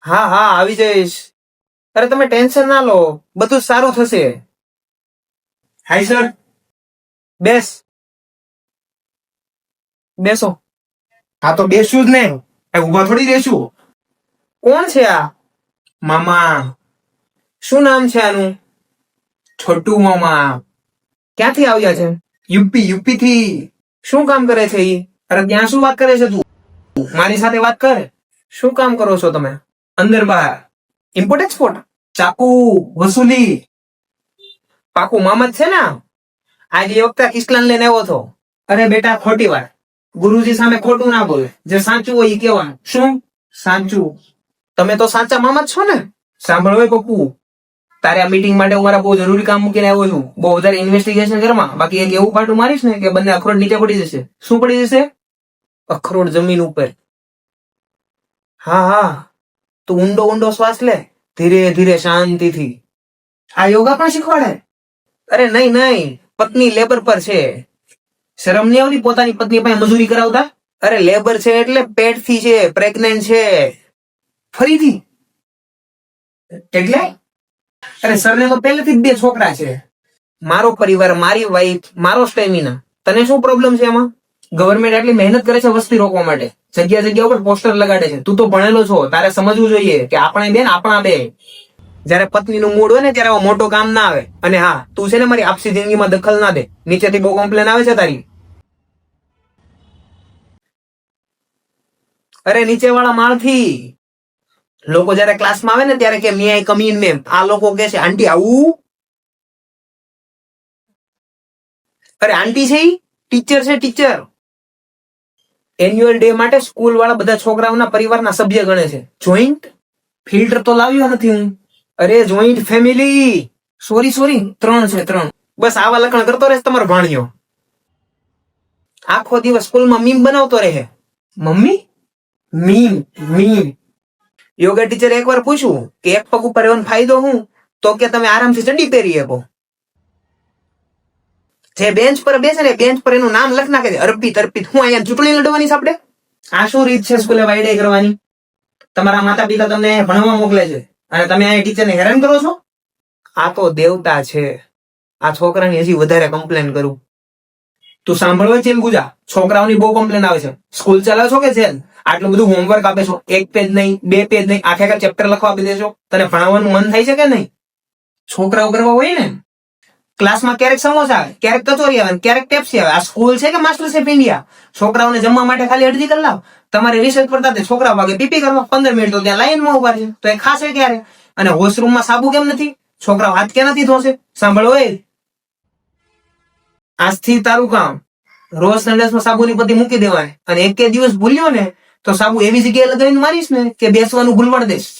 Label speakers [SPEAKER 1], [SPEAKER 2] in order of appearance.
[SPEAKER 1] હા હા આવી જઈશ. અરે તમે ટેન્શન ના લો, બધું સારું થશે.
[SPEAKER 2] હાય સર.
[SPEAKER 1] બેસ, બેસો.
[SPEAKER 2] હા તો બેસું જ ને, ઉભા થોડી રહેશું.
[SPEAKER 1] કોણ છે આ?
[SPEAKER 2] મામા.
[SPEAKER 1] શું નામ છે આનું?
[SPEAKER 2] છોટુ મામા.
[SPEAKER 1] ક્યાંથી આવ્યા છે?
[SPEAKER 2] યુપી થી.
[SPEAKER 1] શું કામ કરે છે ઈ?
[SPEAKER 2] અરે ત્યાં શું વાત કરે છે તું? મારી સાથે વાત કર.
[SPEAKER 1] શું કામ કરો છો તમે?
[SPEAKER 2] અંદર બહાર.
[SPEAKER 1] Import export?
[SPEAKER 2] ચાકુ, વસૂલી.
[SPEAKER 1] પાકું મામા જ છે ને? આજે એ વખતે કિસલાન લઈને આવ્યો હતો.
[SPEAKER 2] અરે બેટા ખોટી વાત. ગુરુજી સામે ખોટું ના બોલે, જે સાચું હોય એ કહેવાનું. શું સાચું?
[SPEAKER 1] તમે તો સાચા મામા જ છો ને?
[SPEAKER 2] સાંભળ હવે પપ્પુ, તારે આ મીટિંગ માટે હું મારા બહુ જરૂરી કામ મૂકીને આવ્યો છું. બહુ વધારે ઇન્વેસ્ટિગેશન કરમાં, બાકી એક એવું પાટું મારીશ ને કે બંને અખરોટ નીચે પડી જશે. શું પડી જશે?
[SPEAKER 1] અખરોટ જમીન ઉપર. હા હા, તું ઊંડો ઊંડો શ્વાસ લે, ધીરે ધીરે શાંતિથી.
[SPEAKER 2] આ યોગા પણ શીખવાડે?
[SPEAKER 1] અરે નહીં નહીં, પત્ની લેબર પર છે.
[SPEAKER 2] શરમ નહીં આવતી પોતાની પત્ની પાસે મજૂરી કરાવતા?
[SPEAKER 1] અરે લેબર છે એટલે પેટથી છે, પ્રેગ્નેન્ટ છે.
[SPEAKER 2] ફરીથી? એટલે? અરે સરને તો પહેલેથી જ 2 છોકરા છે.
[SPEAKER 1] મારો પરિવાર, મારી વાઈફ, મારો સ્ટેમિના. તને શું પ્રોબ્લેમ છે એમાં?
[SPEAKER 2] ગવર્મેન્ટ આટલી મહેનત કરે છે વસ્તી રોકવા માટે, જગ્યા જગ્યા ઉપર પોસ્ટર લગાડે છે. તું તો ભણેલો છો, તારે સમજવું જોઈએ કે આપણે બે ને આપણા બે.
[SPEAKER 1] જયારે પત્નીનું મૂડ હોય ને ત્યારે આવો મોટો કામ ના આવે. અને હા, તું છે ને મારી આપસી જિંદગીમાં દખલ ના દે. નીચેથી બહુ કમ્પ્લેન આવે છે તારી. અરે નીચે વાળા માળથી. લોકો જયારે ક્લાસમાં આવે ને ત્યારે કે મે આઈ કમ ઇન મેમ, આ લોકો કે છે આંટી આવું. અરે આંટી છે ઈ ટીચર છે, ટીચર. એન્યુઅલ ડે માટે સ્કૂલ વાળા બધા છોકરાઓના પરિવારના સભ્ય ગણે છે. જોઈન્ટ
[SPEAKER 2] ફિલ્ટર તો લાવ્યો નથી હું.
[SPEAKER 1] અરે જોઈન્ટ ફેમિલી.
[SPEAKER 2] સોરી 3 છે 3.
[SPEAKER 1] બસ આવા લખણ કરતો રહેશે તમારો ભાણિયો. આખો દિવસ સ્કૂલમાં મીમ બનાવતો રહે.
[SPEAKER 2] મમ્મી? Meme meme.
[SPEAKER 1] યોગા ટીચરે એકવાર પૂછ્યું કે એક પગ ઉપર રહેવાનો ફાયદો શું, તો કે તમે આરામથી ચડ્ડી પહેરી શકો. જે બેન્ચ પર બેસે ને બેન્ચ પર એનું નામ લખ નાખે, અર્પિત અર્પિત. હું અહીંયા ચૂંટણી લડવાની છે આપણે?
[SPEAKER 2] આ શું રીત છે સ્કૂલે વાયડે કરવાની? તમારા માતા પિતા તમને ભણવા મોકલે છે અને તમે આ ટીચરને હેરાન કરો છો?
[SPEAKER 1] આ તો દેવતા છે. આ છોકરાની હજી વધારે કમ્પ્લેન કરું.
[SPEAKER 2] તું સાંભળવા ચેલ ગુજા, છોકરાઓની બહુ કમ્પ્લેન આવે છે. સ્કૂલ ચલાવો છો કે જેલ? આટલું બધું હોમવર્ક આપે છો, 1 પેજ નહીં, 2 પેજ નહીં, આખા ચેપ્ટર લખવા આપી દેશો. તને ભણાવવાનું મન થાય છે કે નહીં? છોકરાઓ કરવા હોય ને. ક્લાસમાં ક્યારેક સમોસા આવે, ક્યારેક કચોરી આવે, ક્યારેક પેપ્સી આવે. આ સ્કૂલ છે કે માસ્ટર શેફ ઇન્ડિયા? છોકરાઓને જમવા માટે ખાલી અડધી કલાક. તમારે રિસર્ચ પડતા તે છોકરા વાગે પીપી કરવા 15 મિનિટ તો ત્યાં લાઈનમાં ઉભા છે. તો એ ખાશે ક્યારે? અને વોશરૂમમાં સાબુ કેમ નથી? છોકરાઓ હાથ ક્યાં નથી ધોશે? સાંભળો એ, આજથી તારું કામ, રોજ સંડેસમાં સાબુની પટ્ટી મૂકી દેવાય. અને 1 દિવસ ભૂલ્યો ને તો સાબુ એવી જગ્યાએ લગાવીને મારીશ ને કે બેસવાનું ભૂલવાડ દઈશ.